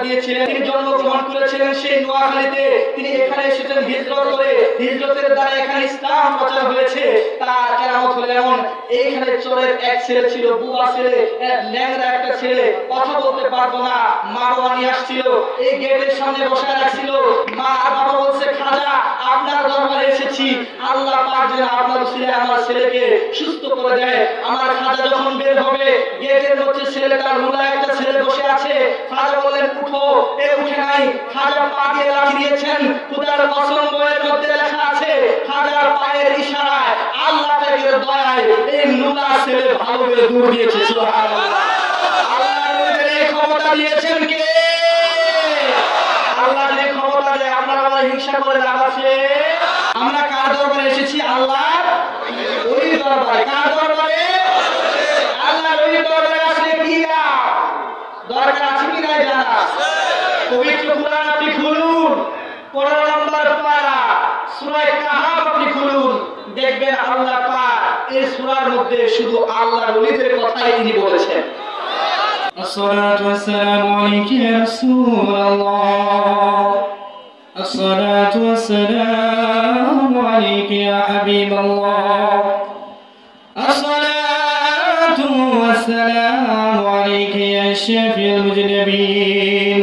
নিয়েছিলেন, তিনি জন্মগ্রহণ করেছিলেন সেই নোয়াখালীতে। তিনি এখানে এসেছেন হিজরত করে, হিজরতের দ্বারা এখানে ইসলাম প্রচার হয়েছে। তার কেরামত হলো এমন, এইখানে চোরের এক ছেলে ছিল, বুবা ছেলে, ল্যাংড়া একটা ছেলে, কথা বলতে পারতো না, মা বাবা নিয়ে আসছিল, এই গেটের সামনে বসে রাখছিল। মা আর বাবা বলছে, খাজা আপনার দরবারে এসেছি, আল্লাহ পাক যেন আপনার ছেলে আমার ছেলেকে সুস্থ করে দেয়। আমার খাজা যখন বের হবে, গেটের মধ্যে ছেলেটার লুলা একটা ছেলে বসে আছে। খাজা বললেন, উঠো। এ উঠে নাই। খাজা পা দিয়ে লাঠি দিয়েছেন। খোদার কসম, বইয়ের মধ্যে লেখা আছে, খাজার পায়ের ইশারায় আল্লাহ পাকের দয়ায় এই লুলা ছেলে ভালো করে দূর দিয়েছে। সুবহানাল্লাহ। আল্লাহর এই ক্ষমতা দিয়েছেন কে? আল্লাহ যে ক্ষমতা দেয়, আপনারা আমার হিংসা করে লাভ আছে? আমরা কার দরবারে এসেছি? আল্লাহর ওই দরবারে। কার দরবারে? আল্লাহর ওই দরবারে আসলে কি দরকার আছে কি নাই জানা? পবিত্র কুরআন আপনি খুলুন, 15 নম্বর পারা, সূরা কাহাফ আপনি খুলুন, দেখবেন আল্লাহ পাক এই সূরার মধ্যে শুধু আল্লাহর ওলিদের কথাই তিনি বলেছেন। الصلاة والسلام عليك يا رسول الله، الصلاة والسلام عليك يا حبيب الله، الصلاة والسلام عليك يا شافي المذنبين،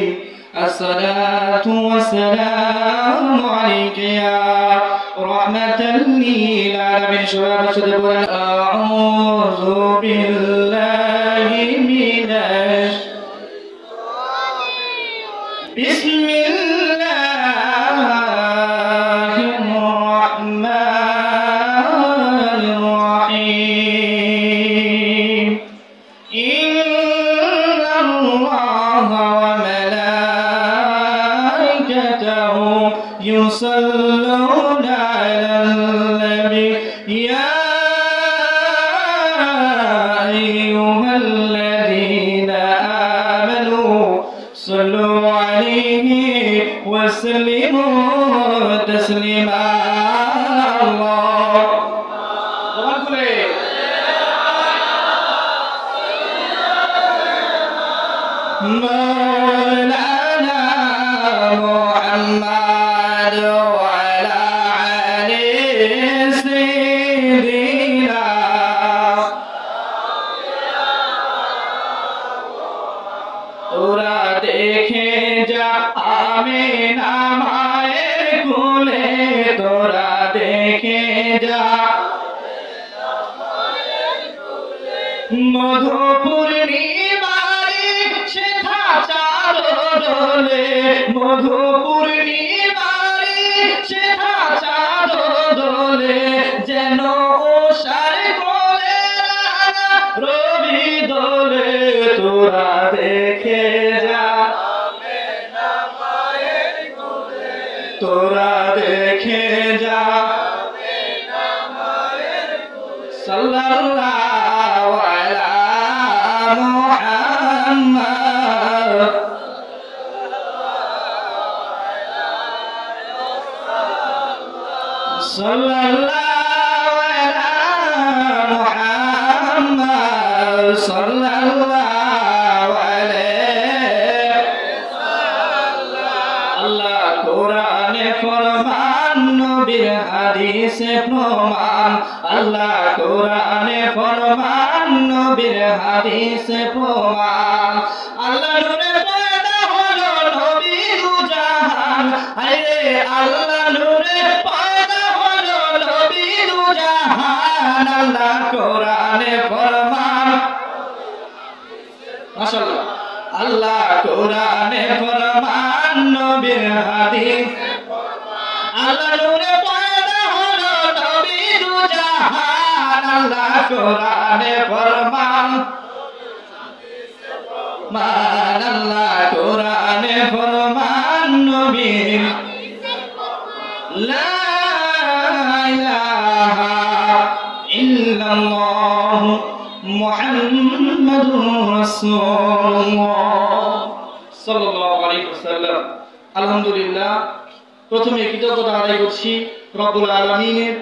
الصلاة والسلام عليك يا رحمة للعالمين. شباب الشدبون، أعوذ بالله من بسم الله الرحمن الرحيم. إن الله وملائكته يصلون على النبي يا أيها الذين آمنوا صلوا عليه وسلموا تسليما. مولانا محمد وعلى علي سيدنا তোরা দেখে যা আমিনা মায়ের কোলে, তোরা দেখে যা মধু পূর্ণিমারি সেথা চাঁদ দোলে, মধু পূর্ণিমারি সেথা চাঁদ দোলে, যেন ওষার কোলে রবি দোলে, তোরা দেখে যা তোরা দেখে যা সাল্লাল্লাহু আলা মুহাম্মদ সাল্লাল্লাহু আলা মুহাম্মদ সাল্লাল্লাহু আলাইহি সাল্লাম। আল্লাহ কোরআনে ফরমান, নবীর হাদিসে প্রমাণ, আল্লাহ কোরআনে ফরমান, নবীর হাদিসে প্রমাণ। আল্লাহ নূরে পয়দা হলো নবী দুজাহান, আরে আল্লাহ নূরে পয়দা হলো নবী দুজাহান। আল্লাহ কোরআনে ফরমান, মাশাআল্লাহ, আল্লাহ কোরআনে ফরমান, নবীর হাদিস আল্লাহ নূরে পয়দা হলো নবী দুজাহান। আল্লাহ কোরআনে ফরমান, মান আল্লাহ কোরআনে ফরমান, নবীর লা ইলাহা ইল্লাল্লাহ মুহাম্মাদুর রাসূলুল্লাহ সাল্লাল্লাহু আলাইহি ওয়াসাল্লাম। আলহামদুলিল্লাহ, প্রথমে কৃতজ্ঞতা আদায় করছি রব্বুল আলামিনের,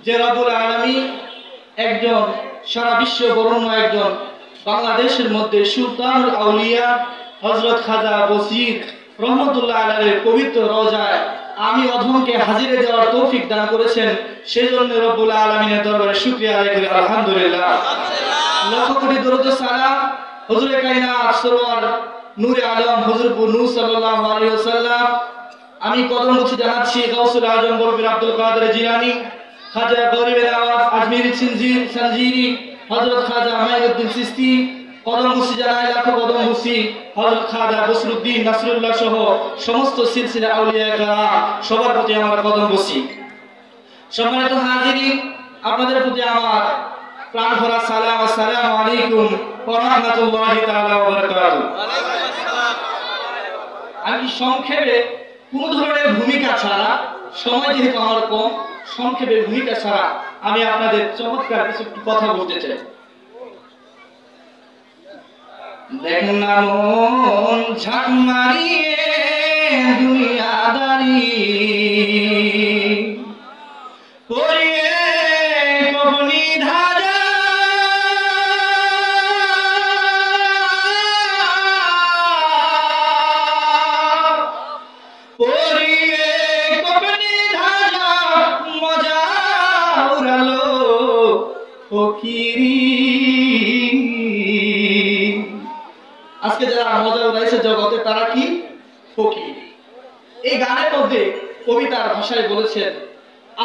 যে রব্বুল আলামিন একজন সারা বিশ্ব বরণ্য একজন বাংলাদেশের মধ্যে সুলতানুল আউলিয়া হযরত খাজা বসির রহমতুল্লাহ আলাইহির পবিত্র রওজায় আমি অধমকে হাজিরে দেওয়ার তৌফিক দান করেছেন, সেজন্য রব্বুল আলামিনের দরবারে শুকরিয়া আদায় করি আলহামদুলিল্লাহ। লক্ষ কোটি দরুদ ও সালাম হুজুরে কায়নাত সরওয়ার নূরে আলম হুজুর নূর সাল্লাল্লাহু আলাইহি ওয়াসাল্লাম। আমি কদমবুছি জানাচ্ছি গাউসুল আজম বরফির আব্দুল কাদের জিলানী, খাজা গরিবের আওয়াজ আজমিরি সঞ্জিরি, হযরত খাজা মাইনুদ্দিন চিশতি। কদমবুছি জানাই লাখো কদমবুছি হযরত খাজা বসরুদ্দিন নাসরুল্লাহ সহ সমস্ত সিলসিলা আউলিয়া কেরাম, সবার প্রতি আমার কদমবুছি। সম্মানিত হাজিরিন, আপনাদের প্রতি আমার প্রাণ ভরা সালাম। আসসালামু আলাইকুম ওয়া রাহমাতুল্লাহি তাআলা ওয়া বারাকাতুহু। আমি সংক্ষেপে কোন ধরনের ভূমিকা ছাড়া, সময় যেহেতু আমার কম, সংক্ষেপে ভূমিকা ছাড়া আমি আপনাদের চমৎকার কিছু কথা বলতে চাই। দেখ না মন ঝাঁক মারিয়ে দুনিয়াদারি করিয়ে কবনি ধারা, পরিয়ে কবনি ধারা মজা উড়ালো ফকিরি। আজকে যারা মজা উড়াইছে জগতে তারা কি? ফকির। এই গানের মধ্যে কবিতার ভাষায় বলেছেন,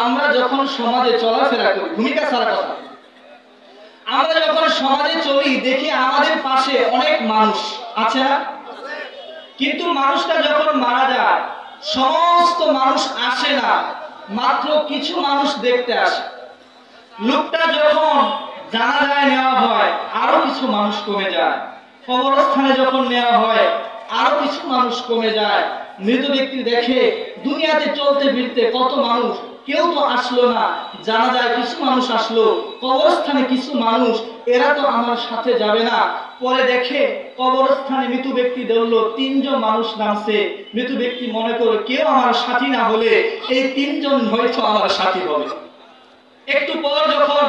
আমরা যখন সমাজে চলাফেরা করি, ভূমিকা ছাড়া কথা, আমরা যখন সমাজে চলি দেখি আমাদের পাশে অনেক মানুষ আছে না, কিন্তু মানুষটা যখন মারা যায় সমস্ত মানুষ আসে না, মাত্র কিছু মানুষ দেখতে আসে। লোকটা যখন জানাজায় নেওয়া হয় আরো কিছু মানুষ কমে যায়, কবরস্থানে যখন নেওয়া হয় আরো কিছু মানুষ কমে যায়। মৃত ব্যক্তি দেখে দুনিয়াতে চলতে ফিরতে কত মানুষ, কেউ তো আসলো না, জানা যায় কিছু মানুষ আসলো, কবরস্থানে কিছু মানুষ, এরা তো আমার সাথে যাবে না। পরে দেখে কবরস্থানে মৃত ব্যক্তি দেখলো 3 জন মানুষ নামছে। মৃত ব্যক্তি মনে করে কেউ আমার সাথী না হলে এই 3 জন হয়তো আমার সাথী হবে। একটু পর যখন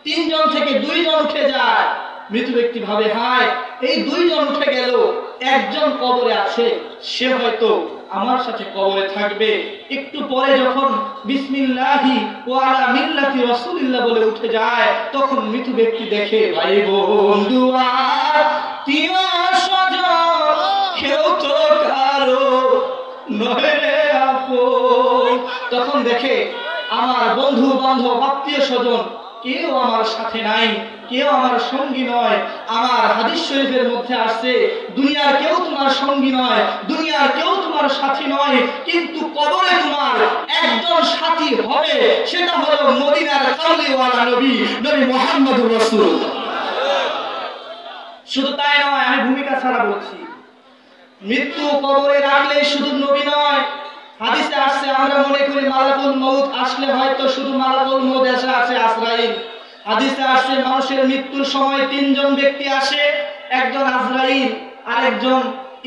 3 জন থেকে 2 জন উঠে যায়, মৃত ব্যক্তি ভাবে হায় এই 2 জন উঠে গেল, একজন কবরে আছে, সে হয়তো আমার সাথে কবরে থাকবে। একটু পরে যখন বিসমিল্লাহি ওয়া আলা মিল্লাতি রাসূলিল্লাহ বলে উঠে যায়, তখন মৃত ব্যক্তি দেখে ভাই বন্ধু আত্মীয় স্বজন কেউ তো কারো নয় রে আপন। তখন দেখে আমার বন্ধু বান্ধব আত্মীয় স্বজন কেউ আমার সাথে নাই, কেউ আমার সঙ্গী নয়। আমার হাদিস শরীফের মধ্যে আসছে, দুনিয়ার কেউ তোমার সঙ্গী নয়, দুনিয়ার কেউ তোমার সাথী নয়, কিন্তু কবরে তোমার একজন সাথী হবে, সেটা হলো মদিনার কামলিওয়ালা নবী, নবী মুহাম্মদুর রাসূলুল্লাহ। শুধু তাই নয়, আমি ভূমিকা ছাড়া বলছি, মৃত্যু কবরে রাখলে শুধু নবী নয়, হাদিসে আসছে আমরা মনে করি মালাকুল মউত আসলে হয়তো শুধু মালাকুল মউত এসে আছে আজরাইল। হাদিসে আসছে মানুষের মৃত্যুর সময় 3 জন ব্যক্তি আসে, একজন আজরাইল, আরেকজন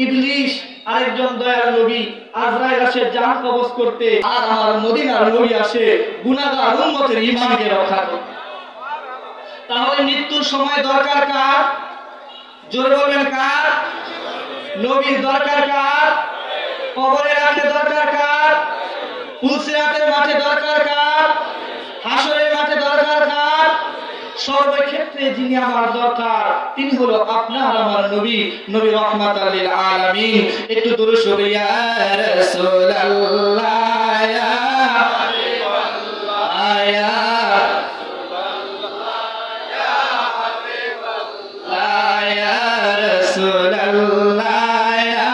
ইবলিস, আরেকজন দয়াল নবী। আজরাইল আসে জান কবজ করতে, আর আমার মদিনার নবী আসে গুনাহগার উম্মতের ঈমানকে রক্ষা করতে। তাহলে মৃত্যুর সময় দরকার কার? জোরে বলবেন কার? নবীর দরকার কার? কবরে রাখতে দরকার কার? ফুলসিরাতের মাঠে দরকার কার? হাসরের মাঠে দরকার কার? সর্বক্ষেত্রে যিনি আমার দরকার তিনি হলো আপনার আমার নবী, নবী রাহমাতাল লিল আলামিন। একটু দরুদ পড়ি ইয়া রাসূলুল্লাহ ইয়া হাবিবাল্লাহ ইয়া রাসূলুল্লাহ ইয়া হাবিবাল্লাহ ইয়া রাসূলুল্লাহ ইয়া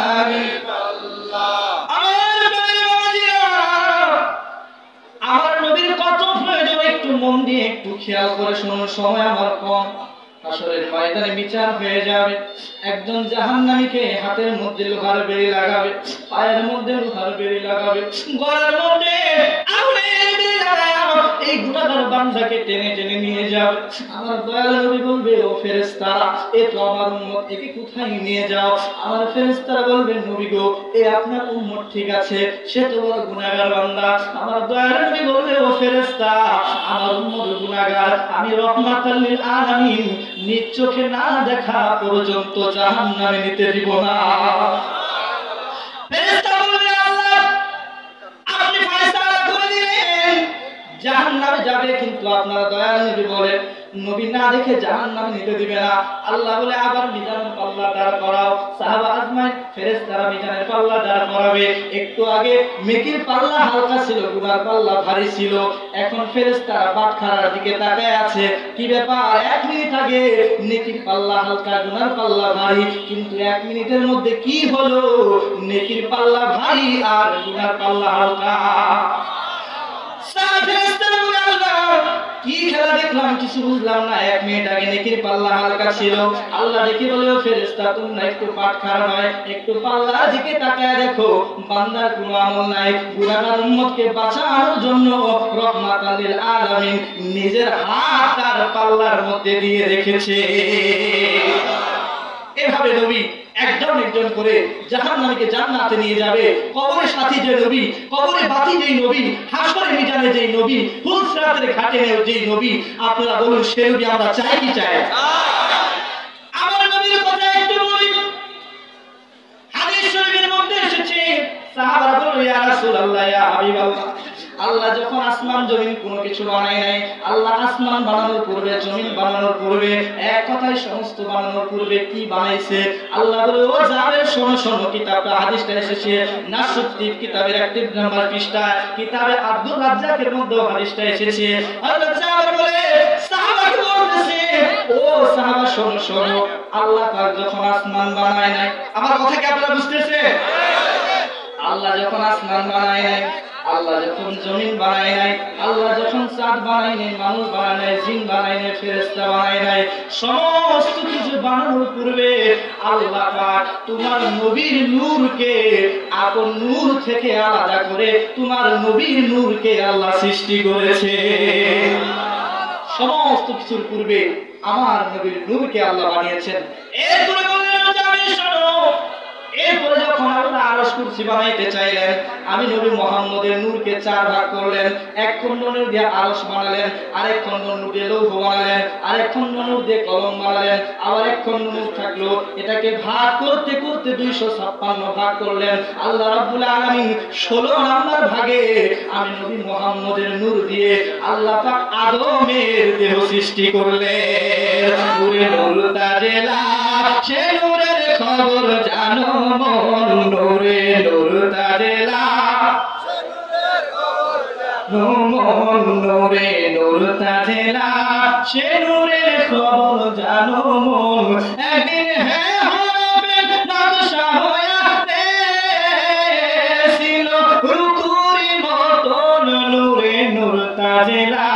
হাবিবাল্লাহ। আমার নবীর কত প্রয়োজন একটু মন দিয়ে একটু খেয়াল করে শুনুন, সময় আমার কম। হাসরের ময়দানে বিচার হয়ে যাবে, একজন জাহান্নামীকে হাতের মধ্যে লোহার বেড়ি লাগাবে, পায়ের মধ্যে লোহার বেড়ি লাগাবে, গলার মধ্যে আগুনের বেড়ি লাগাবে, এই গুনাহগার বান্দাকে টেনে টেনে নিয়ে যাও। আমার দয়াল নবী বলবে, ও ফেরেশতারা, এ তো আমার উম্মত, একে কোথায় নিয়ে যাও? আমার ফেরেশতারা বলবেন, নবী গো, এ আপনার উম্মত ঠিক আছে, সে তো বড় গুনাহগার বান্দা। আমার দয়াল নবী বলবে, ও ফেরেশতা, আমার উম্মত গুনাহগার, আমি রহমাতাল লিল আলামিন, নিজ চোখে না দেখা পর্যন্ত জাহান্নামে নিতে দিব না। ফেরেশতা বলবে, আল্লাহ আপনি ফয়সালা করে দিলেন, জাহান্নামে যাবে, কিন্তু আপনার দয়াল নবী বলেন, নবী না দেখে জাহান্নামে নিতে দিবে না। আল্লাহ বলে, আবার মিজানের পাল্লা দাঁড় করাও। সাহাবা আজমাইন, ফেরেশতারা মিজানের পাল্লা দাঁড় করাবে। একটু আগে নেকির পাল্লা হালকা ছিল, গুনার পাল্লা ভারী ছিল। এখন ফেরেশতারা বাটখারার দিকে তাকায় আছে, কি ব্যাপার? 1 মিনিট আগে নেকির পাল্লা হালকা, গুনার পাল্লা ভারী, কিন্তু 1 মিনিটের মধ্যে কি হলো? নেকির পাল্লা ভারী আর গুনার পাল্লা হালকা। কি খেলা দেখলাম, কিছু বুঝলাম না। 1 মিনিট আগে নেকির পাল্লা হালকা ছিল, আল্লাহ দেখে বলে, ও ফেরেশতা, তোমরা একটু পাটখারা নয়, একটু পাল্লার দিকে তাকায় দেখো, বান্দার কোনো আমল নাই। গুনাহগার উম্মতকে বাঁচানোর জন্য রহমাতাল লিল আলামিন নিজের হাত তার পাল্লার মধ্যে দিয়ে রেখেছে। এভাবে নবী একজন একজন করে জাহান্নামীকে জান্নাতে নিয়ে যাবে। কবরের সাথী যে নবী, কবরে বাতি যেই নবী, হাসরে মিজানে যেই নবী, হুলসরাতের ঘাটে যেই নবী, আপনারা বলুন, সে নবী আমরা চাই কি চাই? আমার নবীর কথা একটু বলি। হাদিস শরীফের মধ্যে এসেছে, সাহাবারা বলল, ইয়া রাসূলুল্লাহ, ইয়া হাবিবাল্লাহ, আল্লাহ যখন আসমান জমিন কোনো কিছু বানায় নাই, আল্লাহ আসমান বানানোর পূর্বে, জমিন বানানোর পূর্বে, এক কথায় সমস্ত বানানোর পূর্বে কি বানাইছে? আল্লাহ বলে, ও জাবের শোনো শোনো, কিতাবটা হাদিসটা এসেছে নাসুদ্দিব কিতাবের 1 নম্বর পৃষ্ঠা, কিতাবে আব্দুর রাজ্জাকের মধ্যে হাদিসটা এসেছে। হযরত জাবের বলে, সাহাবাকে বলতেছে, ও সাহাবা শোনো শোনো, আল্লাহ পাক যখন আসমান বানায় নাই, আমার কথা কি আপনারা বুঝতেছেন? আল্লাহ যখন আসমান বানায় নাই, আল্লাহ যখন জমিন বানায় নাই, আল্লাহ যখন চাঁদ বানায় নাই, মানুষ বানায় নাই, জিন বানায় নাই, ফেরেশতা বানায় নাই, সমস্ত কিছু বানানোর পূর্বে আল্লাহ পাক তোমার নবীর নূরকে আপন নূর থেকে আলাদা করে তোমার নবীর নূরকে আল্লাহ সৃষ্টি করেছে। সমস্ত কিছুর পূর্বে আমার নবীর নূরকে আল্লাহ বানিয়েছেন। এরপরে বললেন, আমি শোনো, এরপরে যখন আল্লাহ আরশ কুরসি বানাইতে চাইলেন, আমি নবী মুহাম্মদের নূরকে 4 ভাগ করলেন। 1 খণ্ড নূর দিয়ে আরশ বানালেন, আরেক খণ্ড নূর দিয়ে লৌহ বানালেন, আরেক খণ্ড নূর দিয়ে কলম বানালেন, আবার 1 খণ্ড নূর থাকলো। এটাকে ভাগ করতে করতে 256 ভাগ করলেন। আল্লাহ রাব্বুল আলামিন 16 নাম্বার ভাগে আমি নবী মুহাম্মদের নূর দিয়ে আল্লাহ পাক আদমের দেহ সৃষ্টি করলেন। নূরে নূর তাজেলা, সে নূরের খবর জানো মন, নূরে নূর তাজেলা, মন নূরে নূর তাজেলা, সে নূরের খবর জানো মন। একদিন হ্যাঁ হবে নকশা হইতে ছিল রুকুরি মতন, নূরে নূর তাজেলা,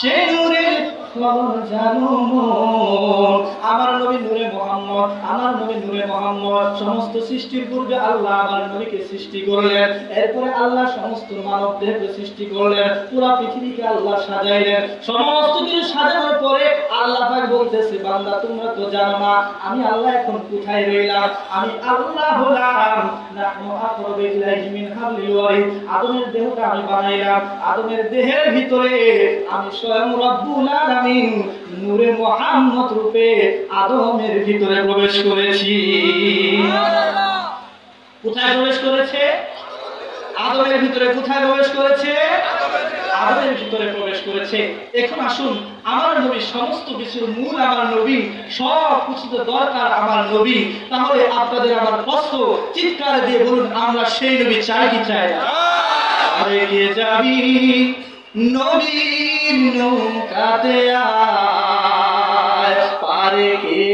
সে নূরের খবর জানো মন। আমার নবী নূরে মুহাম্মদ, আমার নবী নূরে মুহাম্মদ। সমস্ত সৃষ্টির পূর্বে আল্লাহ আমার নবীকে সৃষ্টি করলেন, এরপরে আল্লাহ সমস্ত মানব দেহকে সৃষ্টি করলেন, পুরো পৃথিবীকে আল্লাহ সাজাইলেন। সমস্ত কিছু সাজানোর পরে আল্লাহ পাক বলতেছে, বান্দা তোমরা তো জানো না আমি আল্লাহ এখন কোথায় রইলাম। আমি আল্লাহ হলাম নাহনু আকরাবু ইলাইহি মিন হাবলিল ওয়ারিদ। আদমের দেহটা আমি বানাইলাম, আদমের দেহের ভিতরে আমি স্বয়ং রব্বুল আলামিন নূরে মুহাম্মদ রূপে আদমের ভিতরে প্রবেশ করেছি। কোথায় প্রবেশ করেছে? আদমের ভিতরে। কোথায় প্রবেশ করেছে? আদমের ভিতরে প্রবেশ করেছে। এখন আসুন, আমার নবী সমস্ত কিছুর মূল, আমার নবী সব কিছুতে দরকার আমার নবী। তাহলে আপনাদের আমার প্রশ্ন, চিৎকার দিয়ে বলুন, আমরা সেই নবী চাই কি চাই না? আরে কে যাবি নবীর নৌকাতে আয়, পারে কে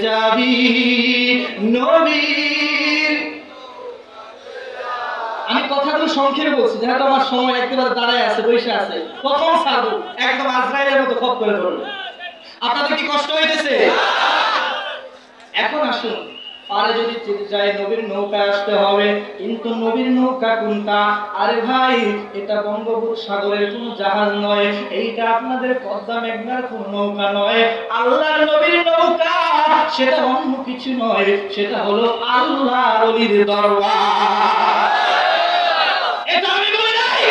যাবি নবীর। আমি কথাগুলো সংক্ষেপে বলছি, যেহেতু আমার সময় একেবারে দাঁড়ায় আছে, বসে আছে। প্রথম ছাড়বো একদম আজরাইলের মতো খপ করে ধরবো। আপনাদের কি কষ্ট হইতেছে? এখন আসুন, পারে যদি যেতে চাই নবীর নৌকায় আসতে হবে, কিন্তু নবীর নৌকা কোনটা? আরে ভাই, এটা বঙ্গোপসাগরের কোনো জাহাজ নয়, এইটা আপনাদের পদ্মা মেঘনার কোনো নৌকা নয়, আল্লাহর নবীর নৌকা। সেটা অন্য কিছু নয়, সেটা হলো আল্লাহর ওলির দরবার। এটা আমি বলি নাই,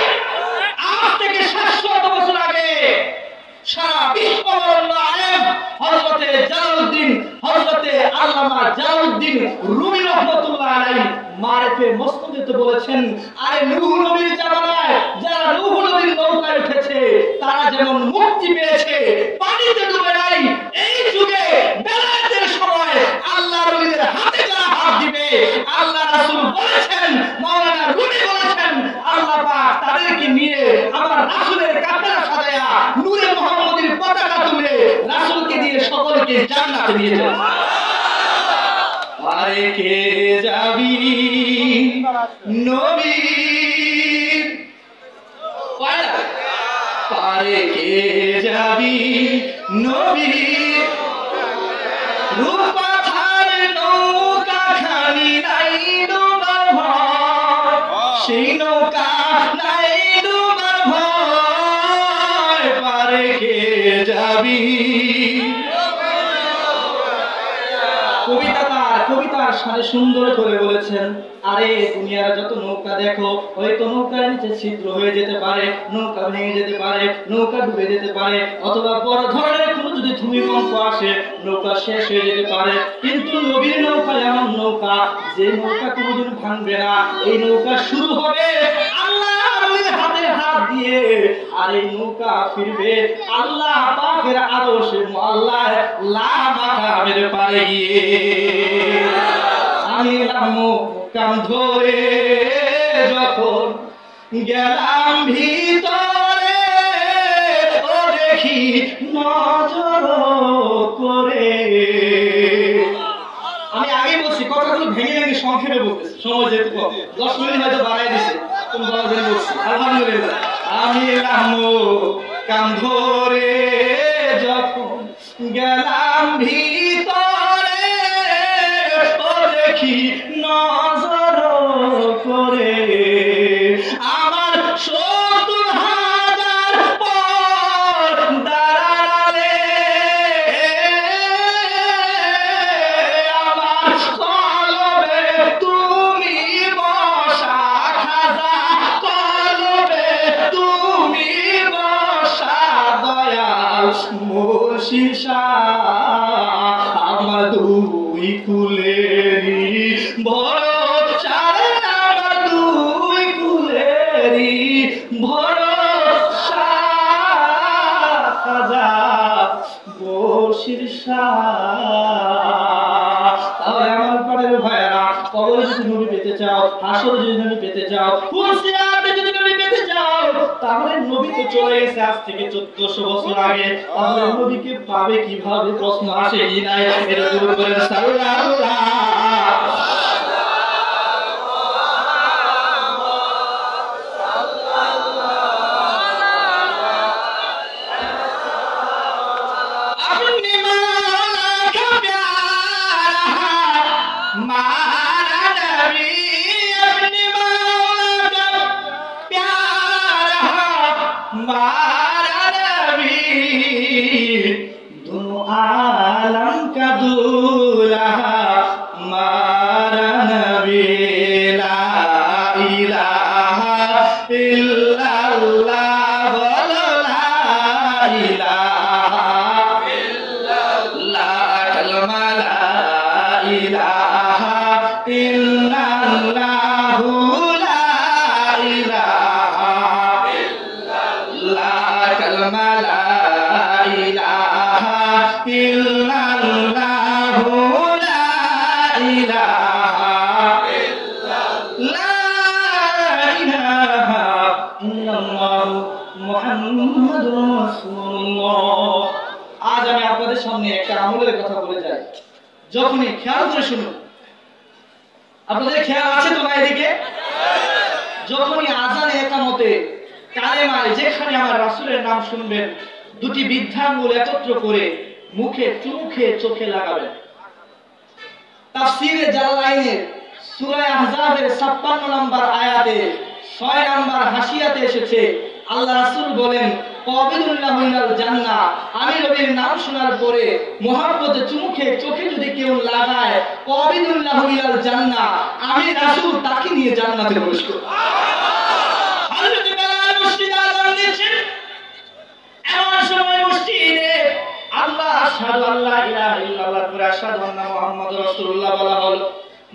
আজ থেকে 700 বছর আগে সারা বিশ্ববরণ্য আলেম হযরতে জালালউদ্দিন, হযরতে আল্লামা জালালউদ্দিন রুমি রাহমাতুল্লাহ আলাইহি মারিফে মুসনদে বলেছেন, আরে নূহ নবীর জামানায় যারা নূহ নবীর নৌকায় উঠেছে তারা যেমন মুক্তি পেয়েছে, পানিতে ডুবে নাই, এই যুগে বেলায়েতের সময় আল্লাহর ওলিদের হাতে যারা হাত দিবে, আল্লাহ রাসূল বলেছেন, মাওলানা রুমি বলেছেন, আল্লাহ পাক তাদেরকে নিয়ে আমার রাসূলের কাফেলা সাজায়া নূরে মুহাম্মদের পতাকা তুলে রাসূলকে দিয়ে সকলকে জান্নাতে নিয়ে যাবে। পারে কে যাবি নবীর, পারে কে যাবি নবীর রূপাথার নৌকা খানি নাই ডুবার ভয়, সেই নৌকা নাই ডুবার ভয়, পারে কে যাবি। কবিতার সাথে সুন্দর করে বলেছেন, আরে দুনিয়ার যত নৌকা দেখো, হয়তো নৌকার নিচে ছিদ্র হয়ে যেতে পারে, নৌকা ভেঙে যেতে পারে, নৌকা ডুবে যেতে পারে, অথবা বড় ধরনের কোনো যদি ভূমিকম্প আসে নৌকা শেষ হয়ে যেতে পারে, কিন্তু নবীর নৌকা এমন নৌকা যে নৌকা কোনোদিন ভাঙবে না। এই নৌকা শুরু হবে আল্লাহর হাতে হাত দিয়ে, আর এই নৌকা ফিরবে আল্লাহ পাকের আরশে মুআল্লায় লা মাকামের পারে গিয়ে। আমি লামো কাম ধরে যখন গেলাম ভিতরে, ও দেখি নজর করে। আমি আগে বলছি, কথাগুলো ভেঙে ভেঙে সংক্ষেপে বলতেছি, সময় যেতে 10 মিনিট হয়তো বাড়াই দিছে, তুমি বলা জন্য বলছি। আলহামদুলিল্লাহ। আমি লামো কাম ধরে যখন গেলাম ভিতরে, ও দেখি নজর করে, আমার 70,000 পর দাঁড়ালে আমার কলবে তুমি বসা খাজা, কলবে তুমি বসা দয়াল মুর্শিদ শাহ, আমার দুই কুলেরি ভরসা, আমার দুই কুলেরি ভরসা খাজা মুর্শিদ শাহ। তাহলে আমার পরের ভাইরা, কবরে যদি নবী পেতে চাও, হাসরে যদি নবী পেতে চাও, হুঁশিয়ারে যদি নবী পেতে চাও, তাহলে নবী তো চলে গেছে আজ থেকে 1400 বছর আগে, তাহলে নবীকে পাবে কিভাবে? প্রশ্ন আসে কি নাই? এটা দূর করেন সাল্লাল্লাহ। दोनों आलम का दूल्हा मारा नबी, ला इलाहा इल्लल्लाह, बोलो ला इलाहा इल्लल्लाह, कलमा ला इलाहा इल्लल्लाह, ला इलाहा इल्लल्लाह, कलमा ला इलाहा इल्लल्लाह, ला इलाहा इल्लल्लाह, मुहम्मदुर रासूलुल्लाह। आज আমি আপনাদের সামনে একটা আমলের কথা বলে যাই, যখনই খেয়াল করে শুনুন। আপনাদের খেয়াল আছে তো না এদিকে? যখনই আজানে একামতে কালেমায় যেখানে আমার রাসূলের নাম শুনবেন, দুটি বৃদ্ধাঙ্গুল একত্র করে মুখে চুমু খেয়ে চোখে লাগাবেন। তাফসীরে জালালাইনের সূরা আহজাবের 56 নম্বর আয়াতে 6 নম্বর হাসিয়াতে এসেছে, আল্লাহ রাসূল বলেন কবিদুল্লাহু মিনাল জান্নাহ, আমি নবীর নাম শোনার পরে মুহাব্বতে চুমুকে চোখে যদি কেউ লাগায় কবিদুল্লাহু মিনাল জান্নাহ, আমি রাসূল তাকে নিয়ে জান্নাতে প্রবেশ করব। হযরত বেলাল মসজিদে আযান দিচ্ছেন, এমন সময় মসজিদে আল্লাহ আশহাদু আল্লা ইলাহা ইল্লাল্লাহ ওয়া আশহাদু আন্না মুহাম্মাদুর রাসূলুল্লাহ বলা হলো।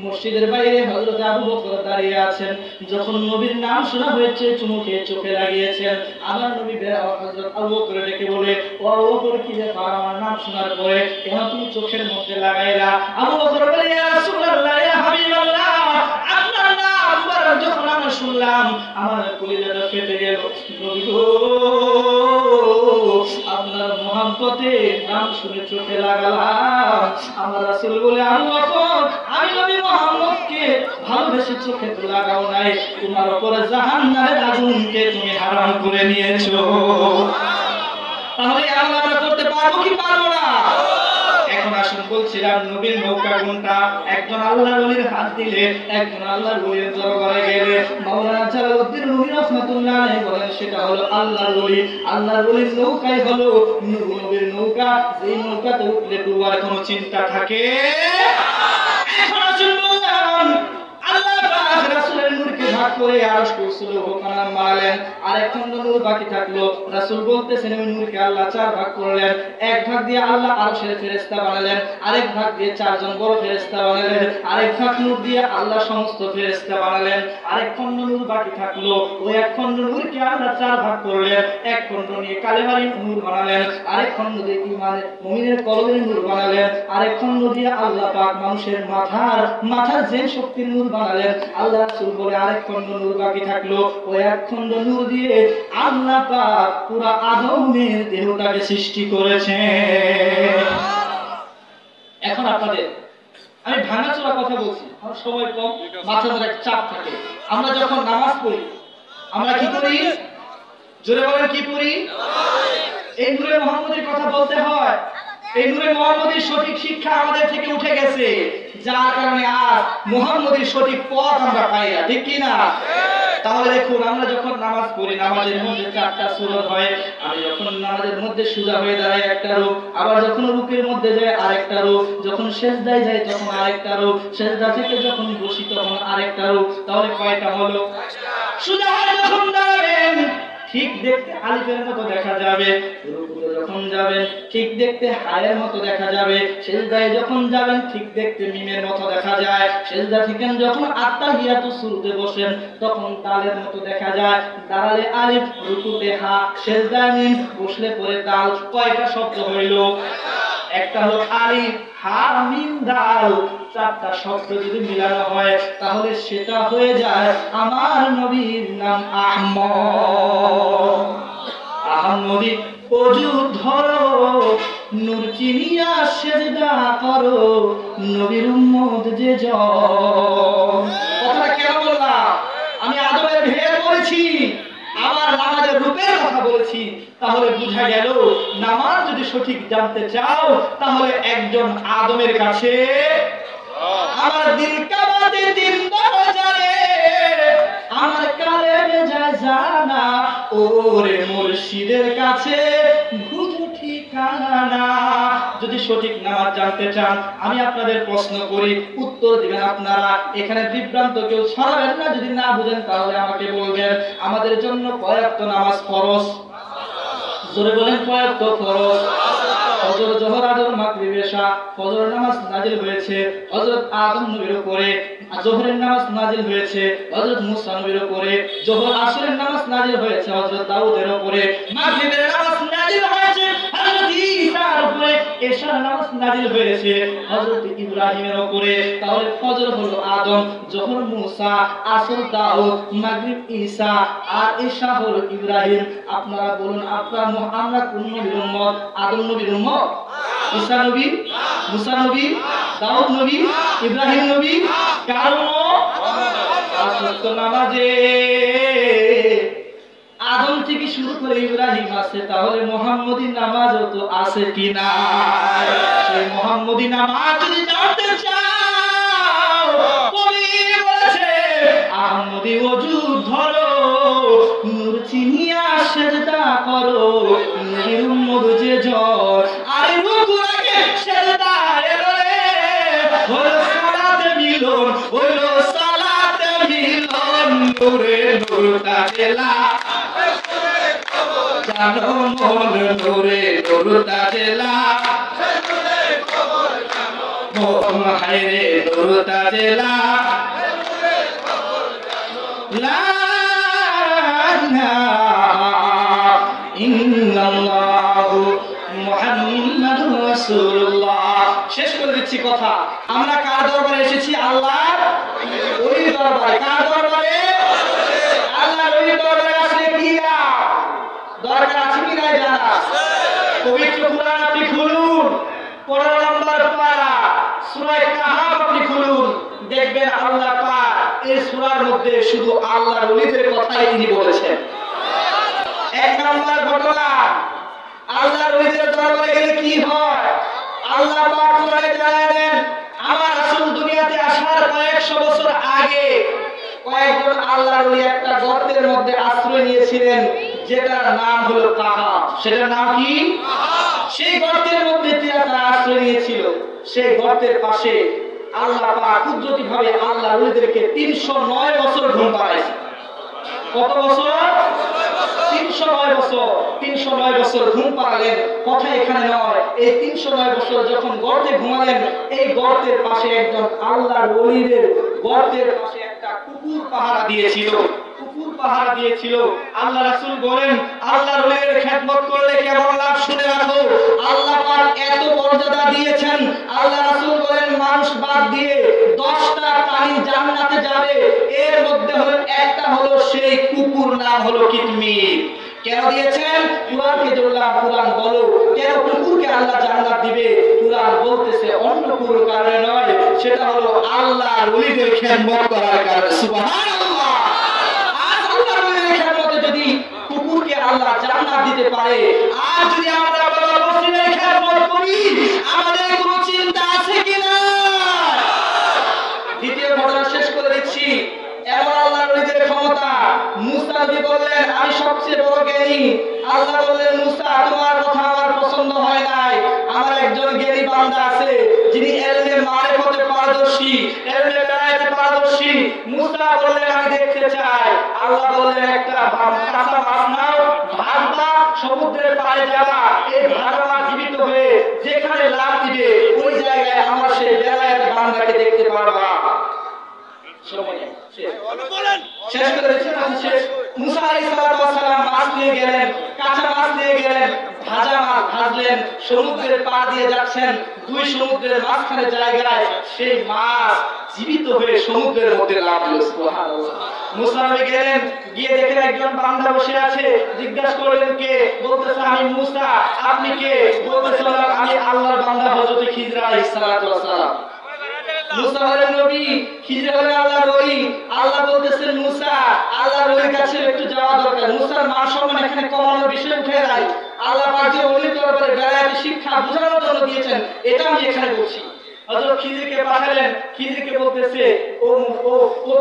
মসজিদের বাইরে হযরত আবু বকর দাঁড়িয়ে আছেন। যখন নবীর নাম শোনা হয়েছে চুমুকে চোখে লাগিয়েছেন। আমার নবী হযরত আবু বকর ডেকে বলে, ও আবু বকর কি ব্যাপার, আমার নাম শোনার পরে কেন তুমি চোখের মধ্যে লাগাইলা? আবু বকর বলে, ইয়া রাসূলুল্লাহ, ইয়া হাবিবাল্লাহ, আপনার নাম যখন আমি শুনলাম আমার কলিজাটা ফেটে গেল। নবী গো, আপনার মুহাব্বতে নাম শুনে চোখে লাগালাম। আমার রাসূল বলে, আবু বকর, আমি নবী মুহাম্মদকে ভালোবেসে চোখে তো লাগাও নাই, তোমার উপরে জাহান্নামের আগুনকে তুমি হারাম করে নিয়েছো। তাহলে আমরা করতে পারবো কি পারবো না? এখন আসুন, বলছিলাম নবীর নৌকা কোনটা? একজন আল্লাহর ওলির হাত দিলে, একজন আল্লাহর ওলির দরবারে গেলে মাওলানা জালালউদ্দিন রুমি রাহমাতুল্লাহ আলাইহি বলেন সেটা হলো আল্লাহর ওলি। আল্লাহর ওলির নৌকাই হলো নবীর নৌকা, এই নৌকাতে উঠলে ডুবার কোনো চিন্তা থাকে। এখন আসুন বললাম, আল্লাহ পাক রাসূলের নূরকে ভাগ করে আরশ কুরসির হুকমান মারলেন, আরেক খন্ড নূর বাকি থাকলো। রাসূল বলতেছেন ওই নূরকে আল্লাহ 4 ভাগ করলেন। এক ভাগ দিয়ে আল্লাহ আরশের ফেরেশতা বানালেন, আরেক ভাগ দিয়ে 4 জন বড় ফেরেশতা বানালেন, আরেক ভাগ নূর দিয়ে আল্লাহ সমস্ত ফেরেশতা বানালেন। আরেক খন্ড নূর বাকি থাকলো, ওই এক খন্ড নূরকে আল্লাহ 4 ভাগ করলেন। এক খন্ড নিয়ে কালেমার নূর বানালেন, আরেক খন্ড দিয়ে ঈমানের মুমিনের কলবের নূর বানালেন, আরেক খন্ড দিয়ে আল্লাহ পাক মানুষের মাথার যে শক্তির নূর বানালেন। আল্লাহ রাসূল বলে আরেক খন্ড নূর বাকি থাকলো, ওই এক খন্ড নূর দিয়ে আল্লাহ পাক পুরো আদমের দেহটাকে সৃষ্টি করেছেন। এখন আপনাদের আমি ভাঙাচোরা কথা বলছি, আমার সময় কম, মাথার মধ্যে একটা চাপ থাকে। আমরা যখন নামাজ পড়ি আমরা কি করি? জোরে বলেন, কি পড়ি? এই নূরে মুহাম্মদের কথা বলতে হয়। এই নূরে মুহাম্মদের সঠিক শিক্ষা আমাদের থেকে উঠে গেছে, যার কারণে আজ মুহাম্মদের সঠিক পথ আমরা পাই না, ঠিক কি না? তাহলে দেখুন, আমরা যখন নামাজ পড়ি নামাজের মধ্যে 4টা সূরত হয়। আমি যখন নামাজের মধ্যে সুজা হয়ে দাঁড়াই একটা রূপ, আবার যখন রুকুর মধ্যে যাই আরেকটা রূপ, যখন সিজদায় যাই তখন আরেকটা রূপ, সিজদা থেকে যখন বসি তখন আরেকটা রূপ। তাহলে কয়টা হলো? সুজা হয়ে যখন দাঁড়াবেন ঠিক দেখতে আলিফের মতো দেখা যাবে, রুকুতে যখন যাবেন ঠিক দেখতে হায়ের মতো দেখা যাবে, সিজদায় যখন যাবেন ঠিক দেখতে মিমের মতো দেখা যায়, সিজদা থেকে যখন আত্তাহিয়াতু শুরুতে বসেন তখন তালের মতো দেখা যায়। দাঁড়ালে আলিফ, রুকুতে হা, সিজদায় মিম, বসলে পরে তাল। কয়টা শব্দ হইল? একটা হলো আলিফ, হা, মিম, দাল। 4টা শব্দ যদি মিলানো হয় তাহলে সেটা হয়ে যায় আমার নবীর নাম আহমদ। আহমদি ওযু ধরো, নূর চিনিয়া সিজদা করো, নবীর উম্মত যে জন। কথাটা কেন বললাম? আমি আদমের ভেদ করেছি, আবার নামাজের রূপের কথা বলেছি। তাহলে বুঝা গেল নামাজ যদি সঠিক জানতে চাও তাহলে একজন আদমের কাছে আমার দিল কাবাতে দিন দরজারে, আমার কালেমে যায় জানা, ওরে মুর্শিদের কাছে বুঝো ঠিকানা। যদি সঠিক নামাজ জানতে চান আমি আপনাদের প্রশ্ন করি, উত্তর দিবেন আপনারা। এখানে বিভ্রান্ত কেউ ছড়াবেন না। যদি না বুঝেন তাহলে আমাকে বলবেন। আমাদের জন্য কয় ওয়াক্ত নামাজ ফরজ? জোরে বলেন, কয় ওয়াক্ত ফরজ? ফজর, যোহর, আসর, মাগরিব, ইশা। ফজর নামাজ নাজিল হয়েছে হযরত আদম নবীর উপরে, যোহরের নামাজ নাজিল হয়েছে হযরত মুসা নবীর উপরে, যোহর আসরের নামাজ নাজিল হয়েছে হযরত দাউদের উপরে, মাগরিবের নামাজ নাজিল হয়েছে হযরত ঈসার উপরে, ইশার নামাজ নাজিল হয়েছে হযরত ইব্রাহিমের উপরে। তাহলে ফজর হলো আদম, যোহর মুসা, আসর দাউদ, মাগরিব ঈসা, আর ইশা হলো ইব্রাহিম। আপনারা বলুন আমরা কোন নবীর উম্মত? আদম নবীর উম্মত, ঈসা নবী, মুসা নবী, দাউদ নবী, ইব্রাহিম নবী, কার উম্মত? আসর নামাজে আদম থেকে শুরু করে ইব্রাহিম আছে, তাহলে মুহাম্মদী নামাজও তো আছে কি না? সেই মুহাম্মদী নামাজ যদি জানতে চান চিনিয়া সেজদা করো নির্মল যে জন আর রুকুর আগে সেজদা এলো রে হলো সালাতে মিলন হলো সালাতে মিলন নূরে নূর তাজেলা জানো মন নূরে নূর তাজেলা মন হায়রে নূর তাজেলা লা ইলাহা ইল্লাল্লাহু মুহাম্মাদুর রাসূলুল্লাহ। শেষ করে দিচ্ছি কথা। আমরা কার দরবারে এসেছি? আল্লাহর ওলির দরবারে। কার দরবারে? আল্লাহর ওলির দরবারে আসলে কি দরকার আছে কি নাই জানা? পবিত্র কুরআন আপনি খুলুন, 15 নম্বর পারা সূরা কাহাফ আপনি খুলুন, দেখবেন আল্লাহ পাক এই সূরার মধ্যে শুধু আল্লাহর ওলিদের কথাই তিনি বলেছেন। এক নম্বর ঘটনা, আল্লাহর ওলিদের দরবারে গেলে কি হয়? আল্লাহ পাক কোরআনে জানালেন, আমার রাসূল দুনিয়াতে আসার কয়েকশো বছর আগে কয়েকজন আল্লাহর ওলি একটা গর্তের মধ্যে আশ্রয় নিয়েছিলেন, যেটার নাম হলো কাহাফ। সেটার নাম কি? সেই গর্তের মধ্যে তারা আশ্রয় নিয়েছিল। সেই গর্তের পাশে আল্লাহ পাক কুদরতিভাবে আল্লাহর ওলিদেরকে 309 বছর ঘুম পাড়াইছে। কত বছর? 309 বছর। 309 বছর ঘুম পাড়ালেন। কথা এখানে নয়, এই 309 বছর যখন গর্তে ঘুমালেন, এই গর্তের পাশে একজন আল্লাহর ওলিদের গর্তের পাশে একটা কুকুর পাহারা দিয়েছিল। কুকুর পাহারা দিয়েছিল। আল্লাহ রাসূল বলেন, আল্লাহর ওলিদের খেদমত করলে কেমন লাভ শুনে রাখো। আল্লাহ পাক এত মর্যাদা দিয়েছেন। আল্লাহ রাসূল বলেন, মানুষ বাদ দিয়ে 10টা প্রাণী জান্নাতে যাবে, এর মধ্যে হলো একটা হলো সেই কুকুর, নাম হলো কিতমির। কেন দিয়েছেন? কুরআনকে বললাম, কুরআন বলো কেন কুকুরকে আল্লাহ জান্নাত দিবে? কুরআন বলতেছে অন্য কোনো কারণে নয়, সেটা হলো আল্লাহর ওলিদের খেদমত করার কারণে। সুবহানাল্লাহ। আজ আল্লাহর ওলিদের খেদমতে যদি কুকুরকে আল্লাহ জান্নাত দিতে পারে, আর যদি আমরা বাবা মসজিদের খেদমত করি, আমাদের কোনো চিন্তা আছে কিনা? দ্বিতীয় ঘটনা শেষ করে দিচ্ছি। এমন আল্লাহর ওলিদের ক্ষমতা। মুসা নবী বললেন, আমি সবচেয়ে বড় জ্ঞানী। আল্লাহ বললেন, মুসা তোমার কথা আমার পছন্দ হয় নাই। আমার একজন জ্ঞানী বান্দা আছে যিনি ইলমে মারিফতে পারদর্শী, ইলমে বেলায়েতে পারদর্শী। মুসা বললেন, আমি দেখতে চাই। আল্লাহ বললেন, একটা কাঁচা মাছ নাও, ভাজবা, সমুদ্রের পাড়ে যাবা, এই ভাজা মাছ জীবিত হয়ে যেখানে লাফ দিবে ওই জায়গায় আমার সেই বেলায়েত বান্দাকে দেখতে পারবা। শেষ করে দিচ্ছি। মুসা আলাইহিস সালাম মাছ নিয়ে গেলেন, কাঁচা মাছ নিয়ে গেলেন, ভাজা মাছ ভাজলেন, সমুদ্রের পাড় দিয়ে যাচ্ছেন, দুই সমুদ্রের মাঝখানে জায়গায় সেই মাছ জীবিত হয়ে সমুদ্রের মধ্যে লাফলো। সুবহানাল্লাহ। মুসা নবী গেলেন, গিয়ে দেখেন একজন বান্দা বসে আছে। জিজ্ঞাসা করলেন, কে? বলতেছে, আমি মুসা। আপনি কে? বলতেছে, আমি আল্লাহর বান্দা হযরত খিজর আলাইহিস সালাম। মুসা হলেন নবী, খিজর হলেন আল্লাহর ওলি। আল্লাহ বলতেছেন, মুসা আল্লাহর ওলির কাছে একটু যাওয়া দরকার। মুসার মান সম্মান এখানে কমানোর বিষয় উঠে নাই। আল্লাহ পাক যে ওলির দরবারে বেলায়েতি শিক্ষা বোঝানোর জন্য দিয়েছেন, এটা আমি এখানে বলছি। হযরত খিজরকে পাঠালেন। খিজরকে বলতেছে, ও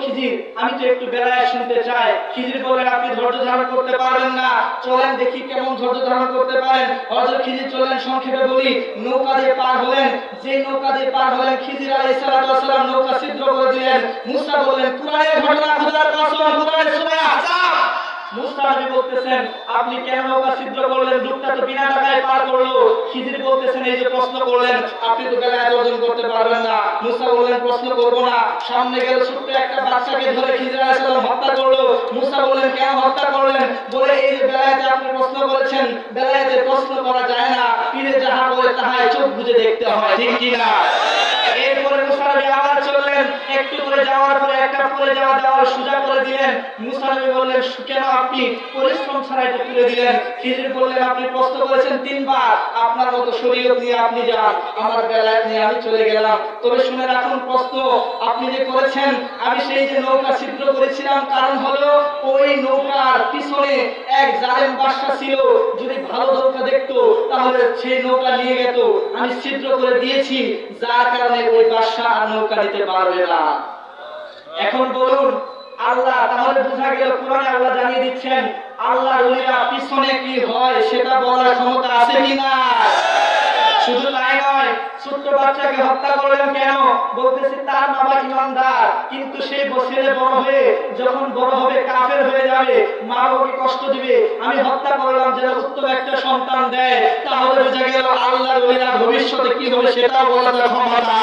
খিজর, আমি তো একটু বেলায়েত শুনতে চাই। খিজর বললেন, আপনি ধৈর্য ধারণ করতে পারবেন না, চলেন দেখি কেমন ধৈর্য ধারণ করতে পারেন। হযরত খিজর চলেন, সংক্ষেপে বলি, নৌকা দিয়ে পার হলেন। যে নৌকা দিয়ে পার হলেন, খিজর আলাইহিস সালাম নৌকা ছিদ্র করে দিলেন। মুসা বললেন, কুরআনের ঘটনা, খোদার কসম, কুরআনের সূরা আহজাব। মুসা নবী বলতেছেন, আপনি কেন নৌকা ছিদ্র করলেন? লোকটা তো বিনা টাকায় পার করলো। খিজর বলতেছেন, এই যে প্রশ্ন করলেন, আপনি তো বেলায়েত অর্জন করতে পারবেন না। মুসা বললেন, প্রশ্ন করব না। সামনে গেল, ছোট্ট একটা বাচ্চাকে ধরে খিজর আলাইহিস সালাম হত্যা করলো। মুসা বললেন, কেন হত্যা করলেন? বলে, এই যে বেলায়েতে আপনি প্রশ্ন করেছেন, বেলায়েতে প্রশ্ন করা যায় না, পীরে যাহা বলে তাহাই চোখ বুজে দেখতে হয়, ঠিক কিনা? এরপরে মুসা নবী আবার চললেন। একটু করে যাওয়ার পরে একটা পরে যাওয়া দেওয়াল সোজা করে দিলেন। মুসা নবী বললেন, কেন আপনি পরিশ্রম ছাড়া এটা তুলে দিলেন? খিজর বললেন, আপনি প্রশ্ন করেছেন 3 বার, আপনার মতো শরীয়ত নিয়ে আপনি যান, আমার বেলায়েত নিয়ে আমি চলে গেলাম। তবে শুনে রাখুন, প্রশ্ন আপনি যে করেছেন, আমি সেই যে নৌকা ছিদ্র করেছিলাম, কারণ হলো ওই নৌকার পিছনে এক জালেম বাদশা ছিল। যদি ভালো নৌকা দেখতো তাহলে সেই নৌকা নিয়ে যেত। আমি ছিদ্র করে দিয়েছি, যার কারণে ওই বাদশা আর নৌকা নিতে পারবে না। এখন বলুন, আল্লাহ, তাহলে বোঝা গেল কোরআনে আল্লাহ জানিয়ে দিচ্ছেন আল্লাহর ওলিরা পিছনে কি হয় সেটা বলার ক্ষমতা আছে কিনা। শুধু তাই নয়, ছোট্ট বাচ্চাকে হত্যা করলেন কেন? বলতেছে তার বাবা ইমানদার, কিন্তু সেই ছেলে বড় হয়ে যখন বড় হবে কাফের হয়ে যাবে, মা বাবাকে কষ্ট দিবে, আমি হত্যা করলাম যেন উত্তম একটা সন্তান দেয়। তাহলে বোঝা গেল আল্লাহর ওলিরা ভবিষ্যতে কি হবে সেটা বলার ক্ষমতা।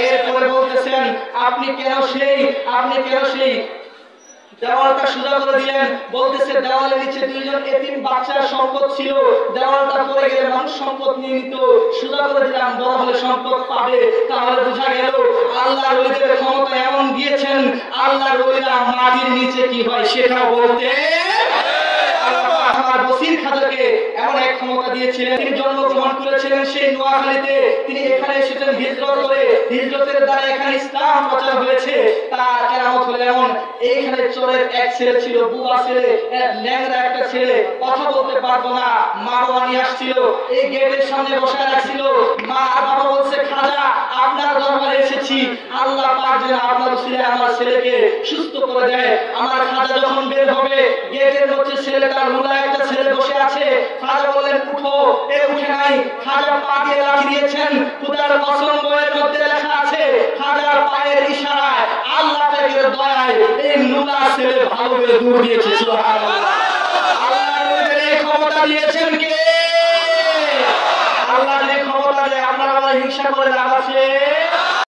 এরপরে বলতেছেন আপনি কেন সেই দেওয়ালটা সোজা করে দিলেন? বলতেছে দেওয়ালের নিচে দুইজন এতিম বাচ্চার সম্পদ ছিল, দেওয়ালটা পড়ে গেলে মানুষ সম্পদ নিয়ে নিত, সোজা করে দিলাম, বড় হলে সম্পদ পাবে। তাহলে বোঝা গেল আল্লাহর ওলিদের ক্ষমতা এমন দিয়েছেন, আল্লাহর ওলিরা মাটির নিচে কি হয় সেটাও বলতে। আমার বসির খাজাকে এমন এক ক্ষমতা দিয়েছিলেন, তিনি জন্মগ্রহণ করেছিলেন সেই নোয়াখালীতে, তিনি এখানে এসেছেন হিজরত করে, হিজরতের দ্বারা এখানে ইসলাম প্রচার হয়েছে। তার কেরামত হলো এমন, এইখানে চোরের এক ছেলে ছিল, বুবা ছেলে, ল্যাংড়া একটা ছেলে, কথা বলতে পারতো না, মা বাবা নিয়ে আসছিল, এই গেটের সামনে বসে রাখছিল। মা আর বাবা বলছে খাজা আপনার দরবারে এসেছি, আল্লাহ পাক যেন আপনার ছেলে আমার ছেলেকে সুস্থ করে দেয়। আমার খাজা যখন বের হবে, গেটের মধ্যে ছেলেটার মুলা একটা ছেলে বসে আছে, খাজা বললেন উঠো, এ উঠে নাই। খাজা পা দিয়ে লাথি দিয়েছেন, খোদার কসম বইয়ের মধ্যে লেখা আছে, খাজার পায়ের ইশারায় আল্লাহ পাকের দয়ায় এই মুলা ছেলে ভালোভাবে দূর দিয়েছে। সুবহানাল্লাহ। আল্লাহর এই ক্ষমতা দিয়েছেন কে? আল্লাহ যে ক্ষমতা দেয় আপনারা হিংসা করে লাভ আছে?